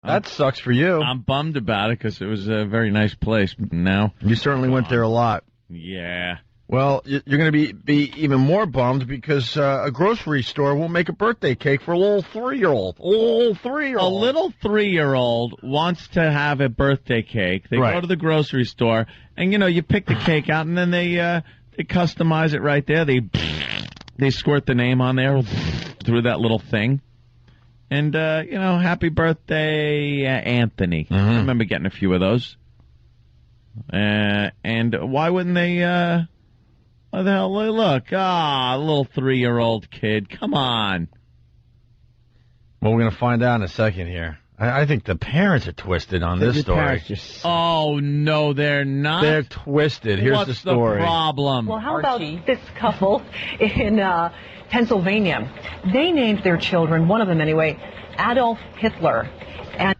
That sucks for you. I'm bummed about it because it was a very nice place. Now you certainly went there a lot. Yeah. Well, you're going to be even more bummed because a grocery store won't make a birthday cake for a little 3-year-old. A little 3-year-old wants to have a birthday cake. They go to the grocery store, and you pick the cake out, and then they customize it right there. They squirt the name on there through that little thing, and happy birthday, Anthony. Mm-hmm. I remember getting a few of those. And why wouldn't they? What the hell? Look, a little 3-year-old kid. Come on. Well, we're going to find out in a second here. I think the parents are twisted on this story. Oh, no, they're not. They're twisted. Here's the story. What's the problem? Well, how about this couple in Pennsylvania? They named their children, one of them anyway, Adolf Hitler. And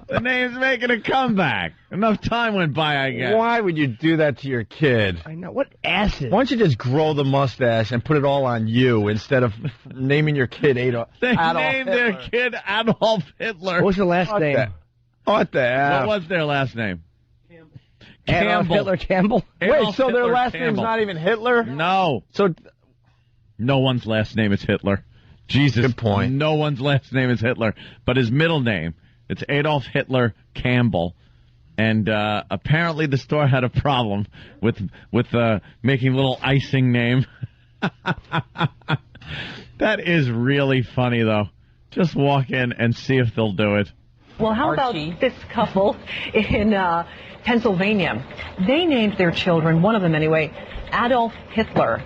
the name's making a comeback. Enough time went by, I guess. Why would you do that to your kid? I know. What acid? Why don't you just grow the mustache and put it all on you instead of naming your kid Adolf They Hitler? named their kid Adolf Hitler. What was your last name? What the hell? What was their last name? Adolf Hitler Campbell? Wait, so their Hitler last Campbell. name's not even Hitler? No. So no one's last name is Hitler. Jesus. Good point. No one's last name is Hitler. But his middle name, it's Adolf Hitler Campbell. And apparently the store had a problem with making a little icing name. That is really funny, though. Just walk in and see if they'll do it. well, how about this couple in Pennsylvania? They named their children, one of them anyway, Adolf Hitler.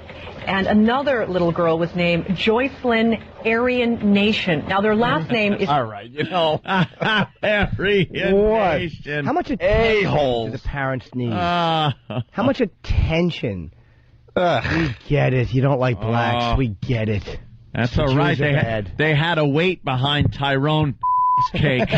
And another little girl was named Joycelyn Aryan Nation. Now, their last name is... All right, Aryan Nation. How much attention A-holes. do the parents need? How much attention? We get it. You don't like blacks. We get it. That's all right. Jews They had a wait behind Tyrone's cake,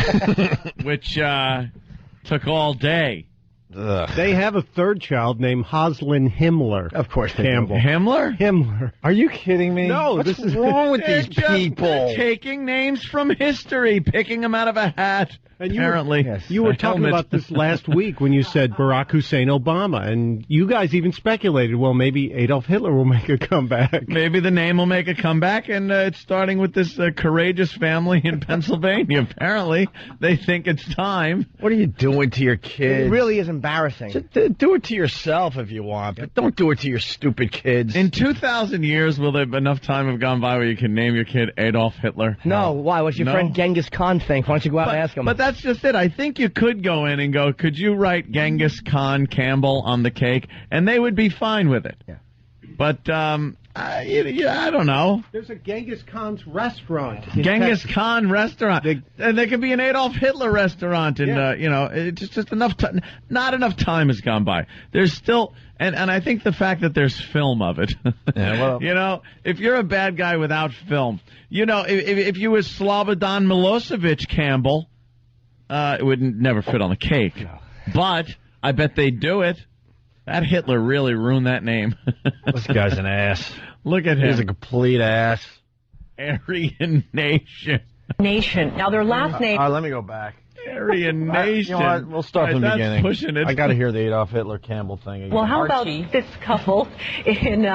which took all day. They have a third child named Hoslin Himmler. Of course, Campbell. Himmler? Are you kidding me? No, What's this is wrong with these people? They're taking names from history, picking them out of a hat. And apparently, you were talking about this last week when you said Barack Hussein Obama, and you guys even speculated, well, maybe Adolf Hitler will make a comeback. Maybe the name will make a comeback, and it's starting with this courageous family in Pennsylvania. Apparently, they think it's time. What are you doing to your kids? It really is embarrassing. Just do it to yourself if you want, but don't do it to your stupid kids. In 2,000 years, will there enough time have gone by where you can name your kid Adolf Hitler? No, why? What's your friend Genghis Khan think? Why don't you go out and ask him? But that's just it. I think you could go in and go, could you write Genghis Khan Campbell on the cake? And they would be fine with it. Yeah. But, I don't know. There's a Genghis Khan's restaurant. Genghis Khan restaurant. And there could be an Adolf Hitler restaurant. And, it's just enough time. Not enough time has gone by. There's still, and I think the fact that there's film of it. Yeah, well, if you're a bad guy without film, if you was Slobodan Milosevic Campbell, it would never fit on the cake. No. But I bet they'd do it. That Hitler really ruined that name. This guy's an ass. Look at him. He's a complete ass. Aryan Nation. Now, their last name... All right, let me go back. Aryan Nation. You know what? We'll start from the beginning. Pushing it. I got to hear the Adolf Hitler Campbell thing again. Well, how about this couple in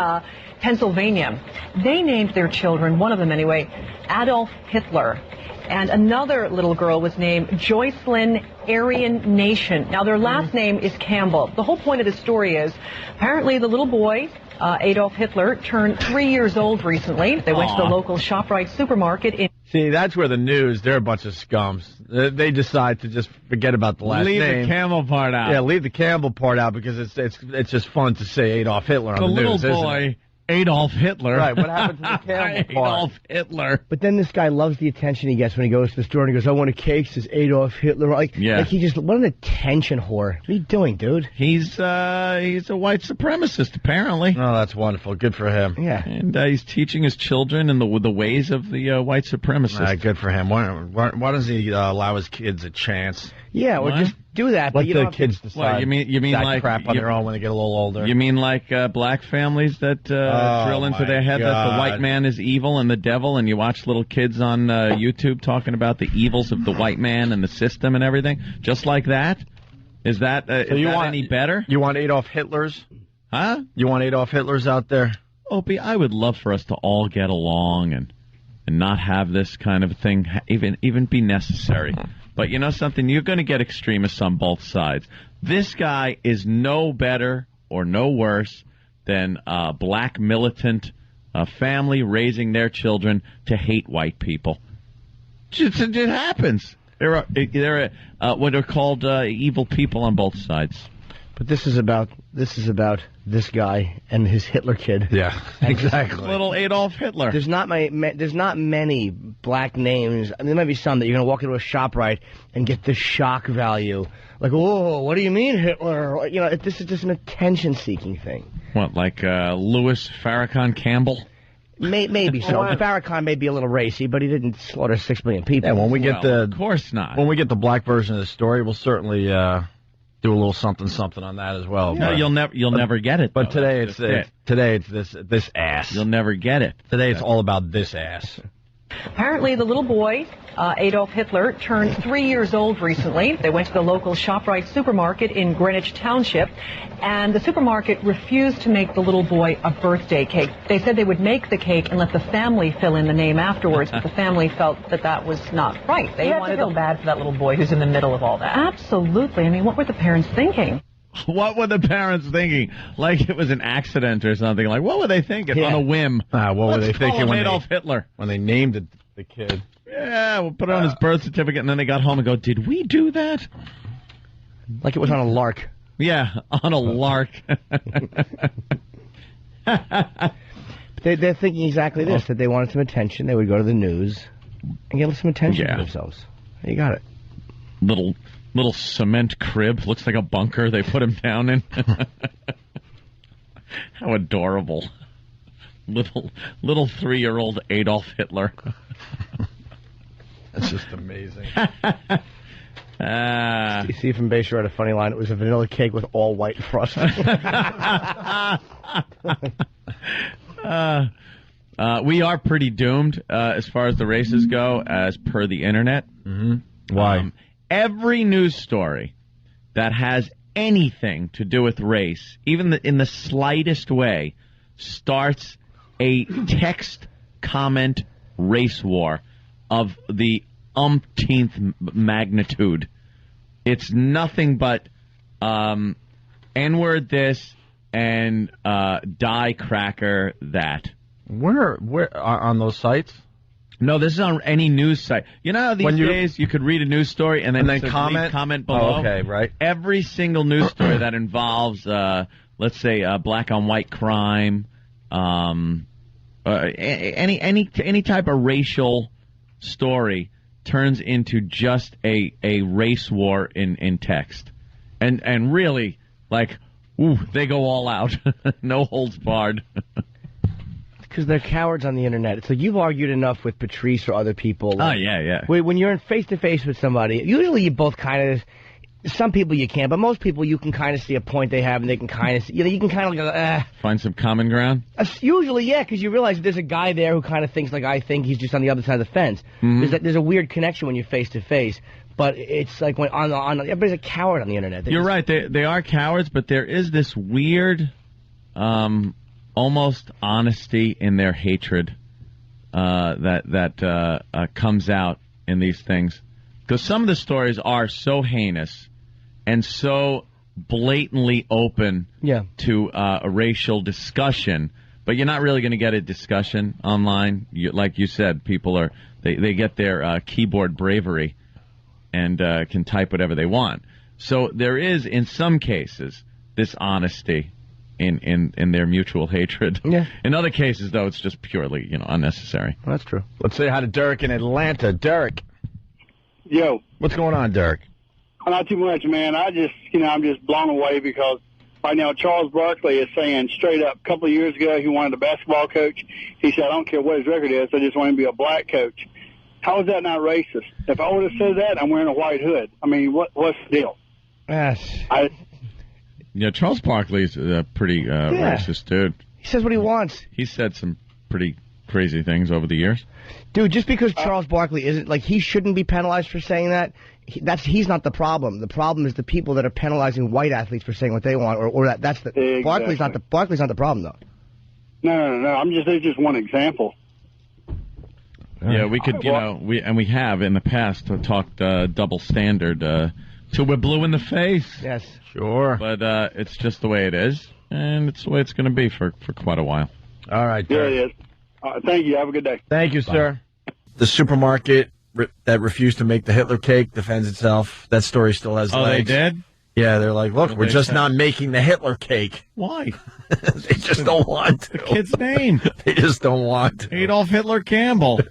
Pennsylvania? They named their children, one of them anyway, Adolf Hitler. And another little girl was named Joycelyn Aryan Nation. Now, their last name is Campbell. The whole point of the story is, apparently the little boy, Adolf Hitler, turned 3 years old recently. They went to the local ShopRite supermarket in... See, that's where the news, they're a bunch of scums. They decide to just forget about the last name. Leave the Campbell part out. Yeah, leave the Campbell part out because it's just fun to say Adolf Hitler on the news, little boy, Adolf Hitler. Right, what happened to the Campbell part? Adolf Hitler. But then this guy loves the attention he gets when he goes to the store and he goes, I want a cake, says Adolf Hitler. Like he just, what an attention whore. What are you doing, dude? He's a white supremacist, apparently. Oh, that's wonderful. Good for him. Yeah. And he's teaching his children in the ways of the white supremacists. Good for him. Why doesn't he allow his kids a chance? Yeah, or What? do that. Let but the kids decide. Well, you mean that like crap on their own when they get a little older. You mean like black families that drill into their head that the white man is evil and the devil, and you watch little kids on YouTube talking about the evils of the white man and the system and everything, just like that? Is that any better? You want Adolf Hitlers? Huh? You want Adolf Hitlers out there? Opie, I would love for us to all get along and not have this kind of thing even be necessary. But you know something? You're going to get extremists on both sides. This guy is no better or no worse than a black militant family raising their children to hate white people. It happens. There are what are called evil people on both sides. But this is about this guy and his Hitler kid. Yeah, exactly. Little Adolf Hitler. There's not many black names. I mean, there might be some that you're going to walk into a ShopRite and get the shock value. Like, oh, what do you mean Hitler? You know, this is just an attention-seeking thing. What, like Louis Farrakhan Campbell? Maybe so. Farrakhan may be a little racy, but he didn't slaughter 6 million people. Yeah, when we get of course not. When we get the black version of the story, we'll certainly do a little something on that as well. No, you'll never get it. But today it's this ass. You'll never get it. Today it's all about this ass. Apparently, the little boy, Adolf Hitler, turned 3 years old recently. They went to the local ShopRite supermarket in Greenwich Township, and the supermarket refused to make the little boy a birthday cake. They said they would make the cake and let the family fill in the name afterwards, but the family felt that was not right. They wanted to feel bad for that little boy who's in the middle of all that. Absolutely. I mean, what were the parents thinking? What were the parents thinking? Like it was an accident or something. Like, what were they thinking on a whim? What were they thinking when Adolf Hitler? When they named the kid? Yeah, we'll put it on his birth certificate, and then they got home and go, did we do that? Like it was on a lark. Yeah, on a lark. They're thinking exactly this, that they wanted some attention. They would go to the news and get some attention for themselves. You got it. Little cement crib. Looks like a bunker they put him down in. How adorable. Little 3-year-old Adolf Hitler. That's just amazing. Steve from Bayshore had a funny line. It was a vanilla cake with all white frosting. We are pretty doomed as far as the races go, as per the internet. Mm-hmm. Why? Every news story that has anything to do with race, even in the slightest way, starts a text comment race war of the umpteenth magnitude. It's nothing but N-word this and die cracker that. Where on those sites? No, this is on any news site. You know how these days you could read a news story and then comment below? Oh, okay, right. Every single news story that involves, let's say, black on white crime, any type of racial story turns into just a race war in text. And really, like, they go all out. No holds barred. Because they're cowards on the internet. It's like you've argued enough with Patrice or other people. Like, oh, yeah. When you're in face-to-face with somebody, usually you both kind of... Some people you can't, but most people you can kind of see a point they have, and they can kind of see... You can kind of go, Find some common ground? Usually, yeah, because you realize there's a guy there who kind of thinks like I think. He's just on the other side of the fence. Mm-hmm. There's a weird connection when you're face-to-face. But it's like when everybody's a coward on the internet. You're right. They are cowards, but there is this weird... almost honesty in their hatred that comes out in these things. Because some of the stories are so heinous and so blatantly open to a racial discussion, but you're not really going to get a discussion online. Like you said, people they get their keyboard bravery and can type whatever they want. So there is, in some cases, this honesty in their mutual hatred. Yeah. In other cases, though, it's just purely, unnecessary. Well, that's true. Let's say hi to Derek in Atlanta. Derek. Yo. What's going on, Derek? Not too much, man. I'm just blown away because right now Charles Barkley is saying straight up, a couple of years ago he wanted a basketball coach. He said, I don't care what his record is, I just want him to be a black coach. How is that not racist? If I would have said that, I'm wearing a white hood. I mean, what's the deal? Yes. Yeah, Charles Barkley's a pretty racist dude. He says what he wants. He said some pretty crazy things over the years. Dude, just because Charles Barkley isn't, like, he shouldn't be penalized for saying that, he's not the problem. The problem is the people that are penalizing white athletes for saying what they want, that's the... Exactly. Barkley's not the problem, though. No. It's just one example. Yeah, we could, we have in the past talked double standard till we're blue in the face. Yes. Sure. But it's just the way it is, and it's the way it's going to be for quite a while. All right, Yeah, Derek. it is. Thank you. Have a good day. Thank you, sir. The supermarket that refused to make the Hitler cake defends itself. That story still has legs. Oh, they did? Yeah, they're like, look, we're just not making the Hitler cake. Why? They just don't want to. The kid's name. They just don't want to. Adolf Hitler Campbell.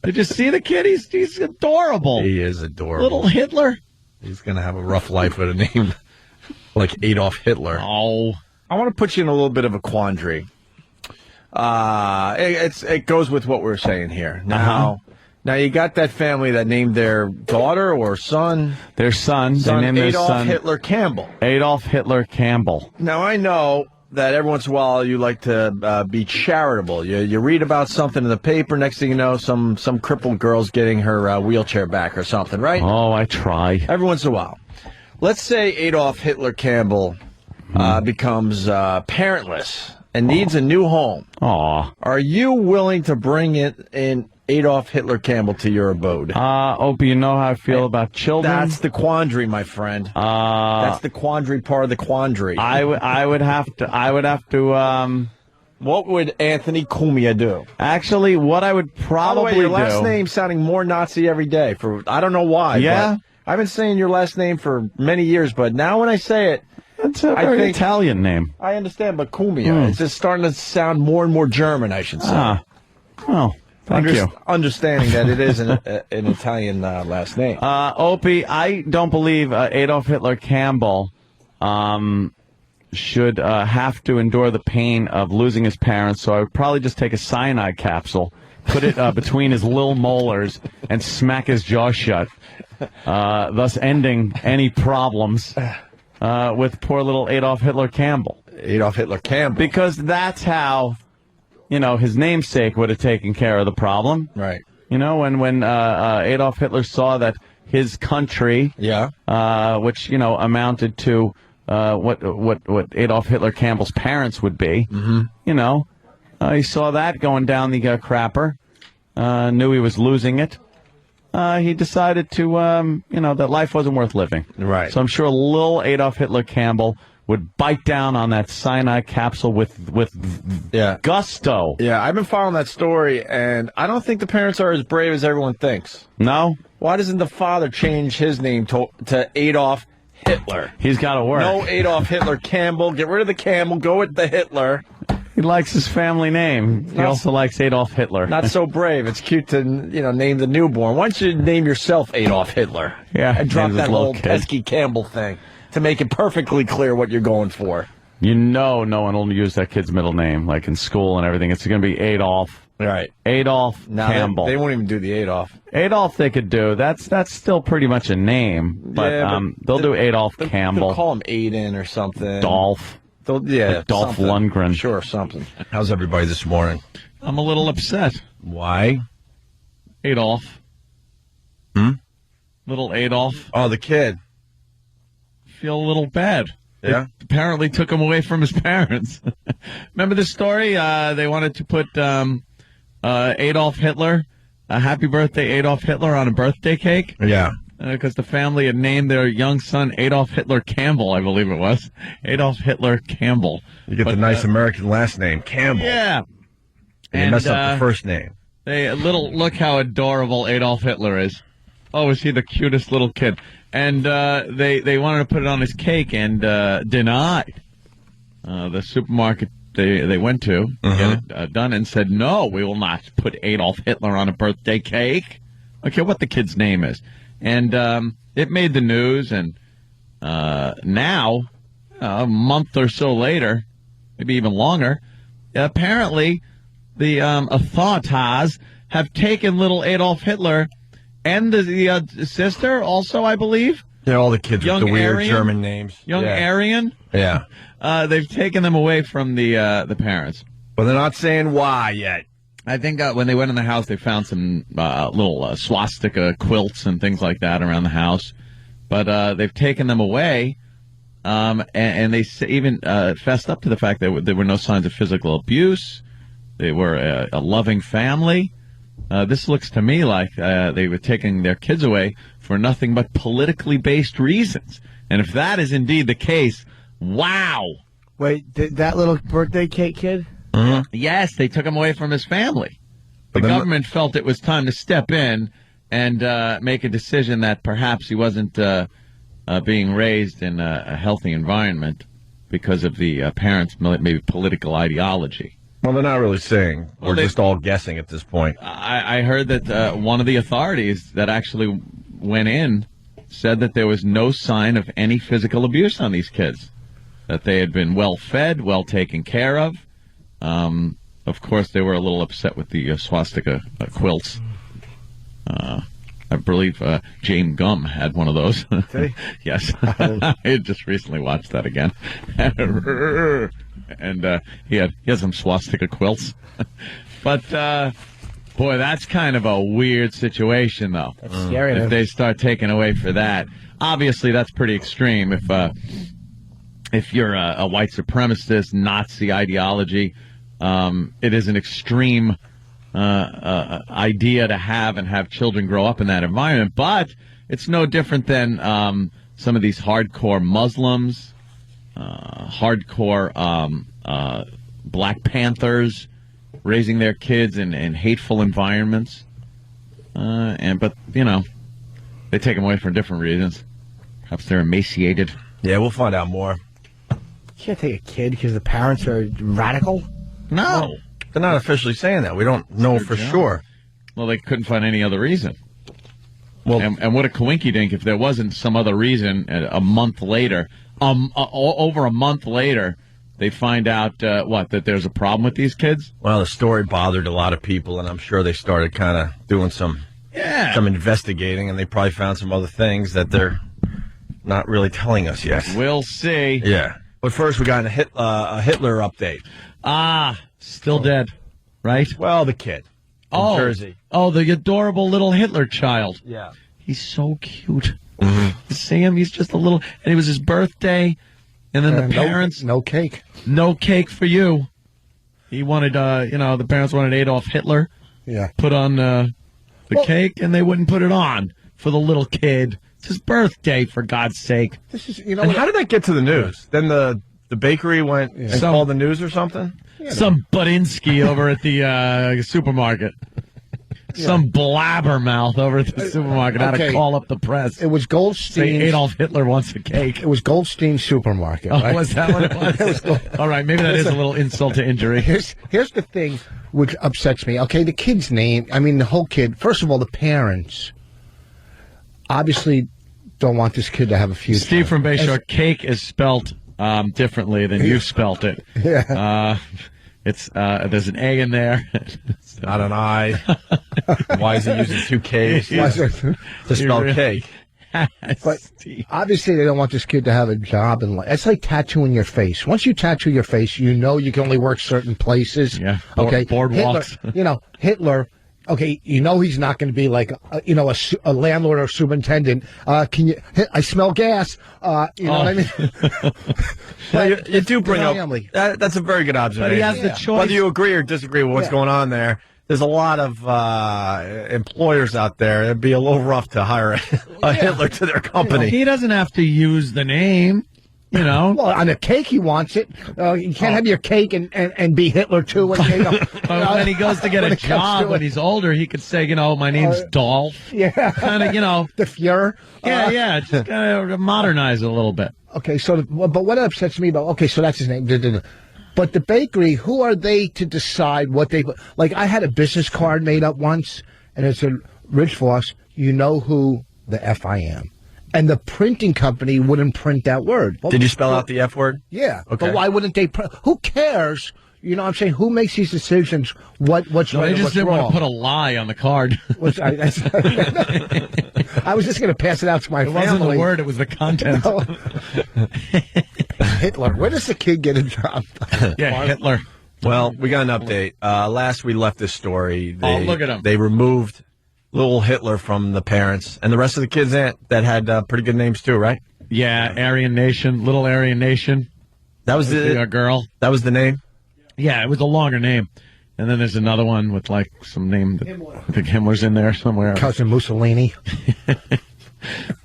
Did you see the kid? He's adorable. He is adorable. Little Hitler. He's going to have a rough life with a name like Adolf Hitler. Oh. I want to put you in a little bit of a quandary. It goes with what we're saying here. Now you got that family that named their daughter or son. Their son. They named their Adolf son Hitler Campbell. Adolf Hitler Campbell. Now I know that every once in a while you like to be charitable. You read about something in the paper. Next thing you know, some crippled girl's getting her wheelchair back or something, right? Oh, I try. Every once in a while. Let's say Adolf Hitler Campbell becomes parentless and needs a new home. Aw. Are you willing to bring in Adolf Hitler Campbell to your abode? Opie, you know how I feel about children? That's the quandary, my friend. That's the quandary part of the quandary. I would have to. What would Anthony Cumia do? Actually, what I would probably By the way, your last name sounding more Nazi every day. I don't know why. Yeah? I've been saying your last name for many years, but now when I say it, it's a very Italian name. I understand, but Cumia, it's just starting to sound more and more German, I should say. Oh, thank you. Understanding that it is an Italian last name. Opie, I don't believe Adolf Hitler Campbell should have to endure the pain of losing his parents, so I would probably just take a cyanide capsule, put it between his little molars, and smack his jaw shut, thus ending any problems with poor little Adolf Hitler Campbell. Adolf Hitler Campbell. Because that's how, his namesake would have taken care of the problem. Right. When Adolf Hitler saw that his country, which, amounted to what Adolf Hitler Campbell's parents would be, he saw that going down the crapper, knew he was losing it. He decided to, that life wasn't worth living. Right. So I'm sure little Adolf Hitler Campbell would bite down on that cyanide capsule with gusto. Yeah, I've been following that story, and I don't think the parents are as brave as everyone thinks. No? Why doesn't the father change his name to Adolf Hitler? He's got to work. No Adolf Hitler Campbell. Get rid of the Campbell. Go with the Hitler. He likes his family name. He also likes Adolf Hitler. Not so brave. It's cute to, name the newborn. Why don't you name yourself Adolf Hitler? Yeah. And drop that whole pesky Campbell thing to make it perfectly clear what you're going for. No one will use that kid's middle name, like in school and everything. It's going to be Adolf. Right. Adolf Campbell. They won't even do the Adolf. Adolf they could do. That's still pretty much a name. But, they'll do Adolf Campbell. They'll call him Aiden or something. Dolph. Dolph Lundgren. Sure, something. How's everybody this morning? I'm a little upset. Why? Adolf. Little Adolf. Oh, the kid. Feel a little bad. Yeah? They apparently took him away from his parents. Remember the story? They wanted to put Adolf Hitler, happy birthday Adolf Hitler, on a birthday cake. Yeah. Because the family had named their young son Adolf Hitler Campbell, I believe it was. Adolf Hitler Campbell. You get the nice American last name, Campbell. Yeah. And you mess up the first name. Look how adorable Adolf Hitler is. Oh, is he the cutest little kid? And they wanted to put it on his cake and denied. The supermarket they went to get it done and said, no, we will not put Adolf Hitler on a birthday cake. Okay, what the kid's name is. And it made the news, and now, a month or so later, maybe even longer, apparently the authorities have taken little Adolf Hitler and the sister also, I believe, Yeah, all the kids Young with the weird Aryan? German names. Young Aryan? Yeah. They've taken them away from the parents. Well, they're not saying why yet. I think when they went in the house, they found some little swastika quilts and things like that around the house. But they've taken them away, and they even fessed up to the fact that there were no signs of physical abuse. They were a loving family. This looks to me like they were taking their kids away for nothing but politically based reasons. And if that is indeed the case, wow. Wait, that little birthday cake kid? Mm-hmm. Yes, they took him away from his family. The government felt it was time to step in and make a decision that perhaps he wasn't being raised in a healthy environment because of the parents' maybe political ideology. Well, they're not really saying. We're just all guessing at this point. I heard that one of the authorities that actually went in said that there was no sign of any physical abuse on these kids, that they had been well fed, well taken care of. Of course, they were a little upset with the swastika quilts. I believe James Gum had one of those. Did he? Yes. I had just recently watched that again. And he had some swastika quilts. But, boy, that's kind of a weird situation, though. That's scary. If they start taking away for that. Obviously, that's pretty extreme. If you're a white supremacist, Nazi ideology, it is an extreme idea to have children grow up in that environment. But it's no different than some of these hardcore Muslims, hardcore Black Panthers raising their kids in hateful environments. But they take them away for different reasons. Perhaps they're emaciated. Yeah, we'll find out more. You can't take a kid because the parents are radical? No. They're not officially saying that. We don't know for sure. Well, they couldn't find any other reason. Well, and what a coinkydink if there wasn't some other reason a month later, over a month later, they find out, that there's a problem with these kids? Well, the story bothered a lot of people, and I'm sure they started kind of doing some investigating, and they probably found some other things that they're not really telling us yet. We'll see. Yeah. But first, we got a Hitler update. Still dead, right? Well, the kid from Jersey. Oh, the adorable little Hitler child. Yeah. He's so cute. Mm-hmm. You see him? He's just a little... And it was his birthday, and then the parents... No cake. No cake for you. He wanted, the parents wanted Adolf Hitler. Yeah. Put on the cake, and they wouldn't put it on for the little kid. It's his birthday, for God's sake. This is, and how did that get to the news? Then the bakery went and called the news or something? Some Badinsky over at the supermarket. Yeah. Some blabbermouth over at the supermarket had to call up the press. It was Goldstein. Say Adolf Hitler wants a cake. It was Goldstein Supermarket. Oh, right? Was that what it was? All right, maybe that is a little insult to injury. Here's the thing which upsets me. Okay, the kid's name, the whole kid. First of all, the parents obviously don't want this kid to have a future. Steve from Bayshore, cake is spelt differently than you spelt it. Yeah. There's an A in there. It's not an I. Why is he using two K's to spell cake? But obviously they don't want this kid to have a job in life. It's like tattooing your face. Once you tattoo your face, you can only work certain places. Yeah. Boardwalks. Hitler. Okay, he's not going to be like a landlord or superintendent. I smell gas. What I mean? you do bring up that's a very good observation. But he has the choice. Whether you agree or disagree with what's going on there, there's a lot of employers out there. It'd be a little rough to hire a Hitler to their company. He doesn't have to use the name. Well, on a cake, he wants it. You can't have your cake and be Hitler, too. When he goes to get a job when he's older, he could say, my name's Dolph. Yeah. Kind of, the Fuhrer. Yeah. Just kind of modernize it a little bit. Okay, but what upsets me about, so that's his name. But the bakery, who are they to decide what they, I had a business card made up once, and it said, Rich Voss, you know who the F I am. And the printing company wouldn't print that word. Did you spell out the F word? Yeah. Okay. But why wouldn't they? Who cares? You know what I'm saying? Who makes these decisions? What's right They and just what's didn't wrong? want to put a lie on the card. I was just going to pass it out to my It family. wasn't the word, it was the content. Hitler. Where does the kid get a job? Yeah, Hitler. Well, we got an update. Last we left this story, Look at him. They removed little Hitler from the parents, and the rest of the kids that had pretty good names too, right? Yeah, Aryan Nation, Little Aryan Nation. That was a girl. That was the name? Yeah, it was a longer name. And then there's another one with like some name. I think Himmler's in there somewhere. Cousin Mussolini.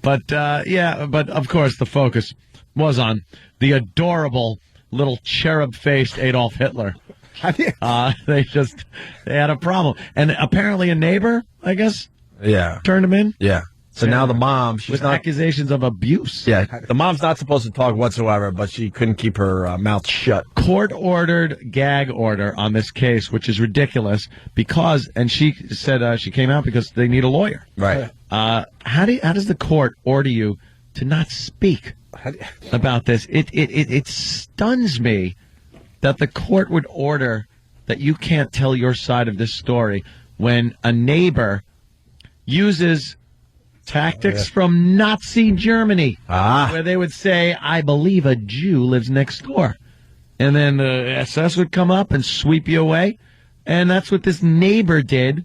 But but of course the focus was on the adorable little cherub-faced Adolf Hitler. They had a problem, and apparently a neighbor, I guess, turned him in. Yeah. So now the mom, with accusations of abuse. Yeah, the mom's not supposed to talk whatsoever, but she couldn't keep her mouth shut. Court-ordered gag order on this case, which is ridiculous because, and she said she came out because they need a lawyer. Right. How does the court order you to not speak about this? It stuns me that the court would order that you can't tell your side of this story when a neighbor uses tactics from Nazi Germany, where they would say, I believe a Jew lives next door. And then the SS would come up and sweep you away. And that's what this neighbor did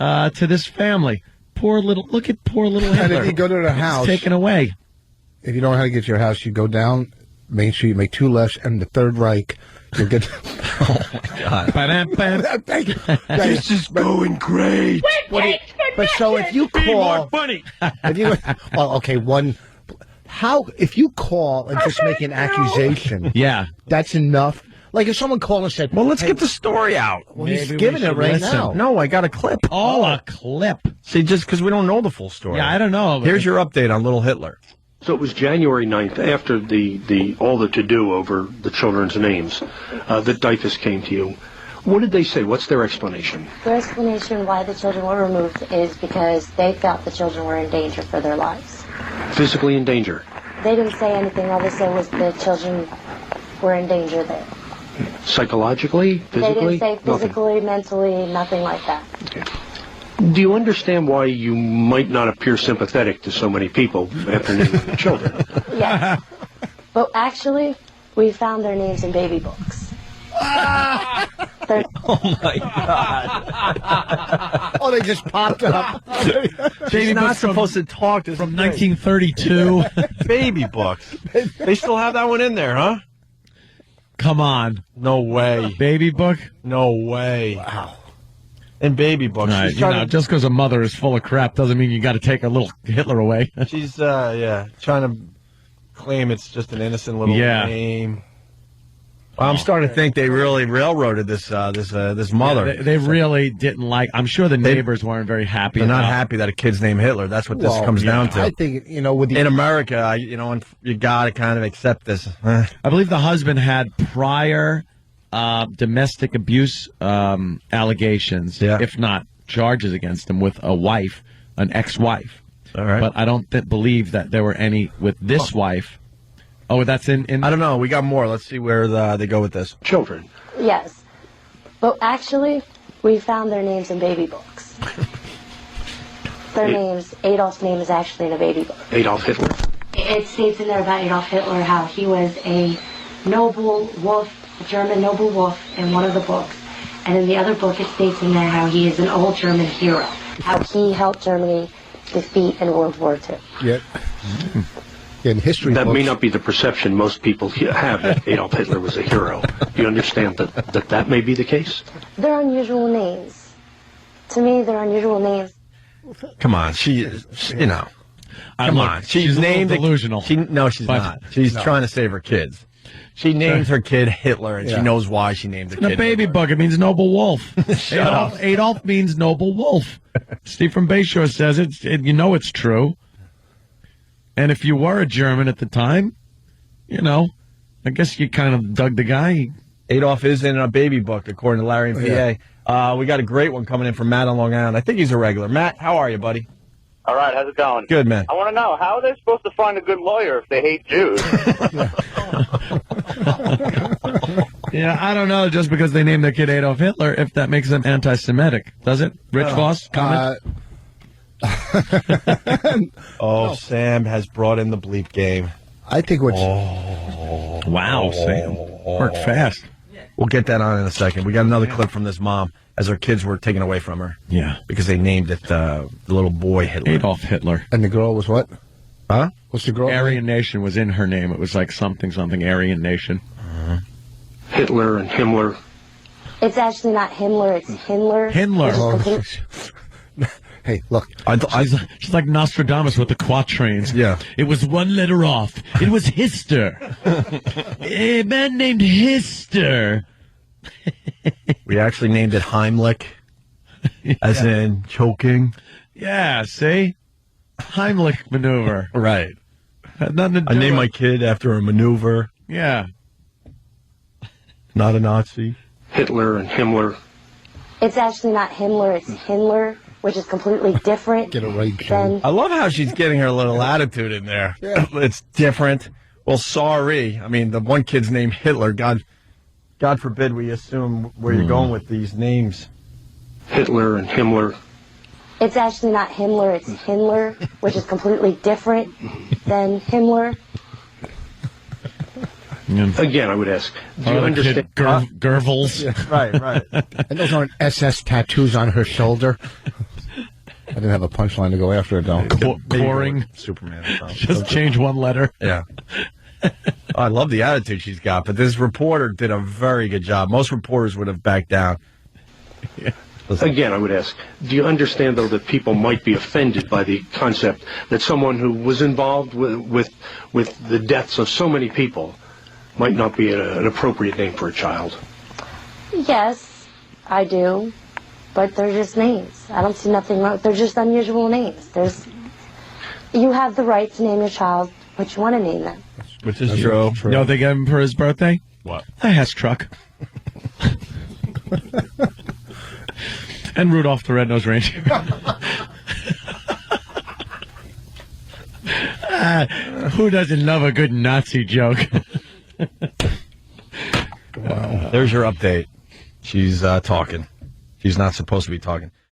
to this family. Look at poor little Hitler. And if you go to the house, taken away. If you don't know how to get to your house, you go down Main Street, make 2 lefts, and the Third Reich. You'll get. Oh my God! Thank you. This is going great. But so if you call, funny. If you call and just make an accusation, that's enough. Like if someone called and said, "Well, let's get the story out." Well, he's giving it right now. No, I got a clip. A clip. See, just because we don't know the full story. Yeah, I don't know. Here's your update on little Hitler. So it was January 9th, after all the to-do over the children's names, that DIFUS came to you. What did they say? What's their explanation? Their explanation why the children were removed is because they felt the children were in danger for their lives. Physically in danger? They didn't say anything. All they said was the children were in danger there. Psychologically? Physically? They didn't say physically, mentally, nothing like that. Okay. Do you understand why you might not appear sympathetic to so many people after naming the children? Yes. But actually, we found their names in baby books. Oh, my God. Oh, they just popped up. She's not supposed to talk. From 1932. Baby books. They still have that one in there, huh? Come on. No way. Baby book? No way. Wow. In baby books. Right, just because a mother is full of crap doesn't mean you got to take a little Hitler away. She's, trying to claim it's just an innocent little name. Well, I'm starting to think they really railroaded this mother. Yeah, they really didn't like. I'm sure the neighbors weren't very happy. They're not happy that a kid's named Hitler. That's what this comes down to. I think in America, you got to kind of accept this. I believe the husband had prior domestic abuse allegations, if not charges against him, with a wife, an ex-wife. All right, but I don't believe that there were any with this wife. Oh, that's in. I don't know. We got more. Let's see where they go with this. Children. Yes. But actually, we found their names in baby books. Adolf's name is actually in a baby book. Adolf Hitler? It states in there about Adolf Hitler how he was a noble wolf, a German noble wolf in one of the books. And in the other book, it states in there how he is an old German hero, how he helped Germany defeat in World War II. Yeah. In history that books. May not be the perception most people have that Adolf Hitler was a hero. Do you understand that may be the case? They're unusual names. To me, they're unusual names. Come on, she's named delusional. She's not. She's trying to save her kids. She named her kid Hitler, and she knows why she named the kid. In a baby book, it means noble wolf. Adolf means noble wolf. Steve from Bayshore says it. It's true. And if you were a German at the time, I guess you kind of dug the guy. Adolf is in a baby book, according to Larry and PA. We got a great one coming in from Matt on Long Island. I think he's a regular. Matt, how are you, buddy? All right, how's it going? Good, man. I want to know, how are they supposed to find a good lawyer if they hate Jews? Yeah, I don't know, just because they named their kid Adolf Hitler, if that makes them anti-Semitic. Does it? Rich Voss, comment? Sam has brought in the bleep game. I think what's... Wow, Sam. Worked fast. We'll get that on in a second. We got another clip from this mom as her kids were taken away from her. Yeah. Because they named it the little boy Hitler. Adolf Hitler. And the girl was what? Huh? What's the girl? Aryan Nation was in her name. It was like something, Aryan Nation. Hitler and Himmler. It's actually not Himmler, it's Hindler. Hey, look. She's like Nostradamus with the quatrains. Yeah. It was one letter off. It was Hister. A man named Hister. We actually named it Heimlich, as in choking. Yeah, see? Heimlich maneuver. Right. Had nothing to do I named with... my kid after a maneuver. Yeah. Not a Nazi. Hitler and Himmler. It's actually not Himmler, it's Hindler, which is completely different. Get it right, than... I love how she's getting her little attitude in there. Yeah. It's different. Well, sorry. I mean, the one kid's named Hitler. God forbid we assume where you're going with these names. Hitler and Himmler. It's actually not Himmler, it's Hindler, which is completely different than Himmler. Again, I would ask, do you understand? Gervils. Yeah, right. And those aren't SS tattoos on her shoulder. I didn't have a punchline to go after it, though. Coring. Superman. Just change one letter. Yeah. I love the attitude she's got, but this reporter did a very good job. Most reporters would have backed down. Yeah. Again, I would ask, do you understand, though, that people might be offended by the concept that someone who was involved with the deaths of so many people might not be an appropriate name for a child? Yes, I do. But they're just names. I don't see nothing wrong. They're just unusual names. You have the right to name your child what you want to name them. Which is true. You know what they gave him for his birthday? What? A Hess truck. And Rudolph the Red-Nosed Reindeer. Who doesn't love a good Nazi joke? Wow. There's your update. She's talking. She's not supposed to be talking.